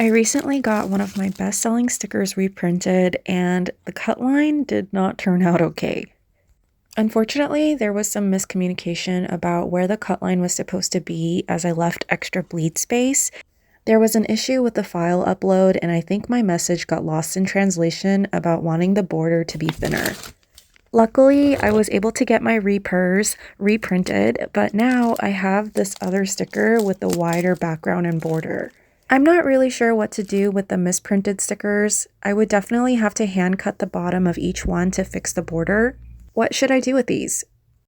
I recently got one of my best-selling stickers reprinted, and the cut line did not turn out okay. Unfortunately, there was some miscommunication about where the cut line was supposed to be as I left extra bleed space. There was an issue with the file upload, and I think my message got lost in translation about wanting the border to be thinner. Luckily, I was able to get my reapurrrs reprinted, but now I have this other sticker with the wider background and border. I'm not really sure what to do with the misprinted stickers. I would definitely have to hand cut the bottom of each one to fix the border. What should I do with these?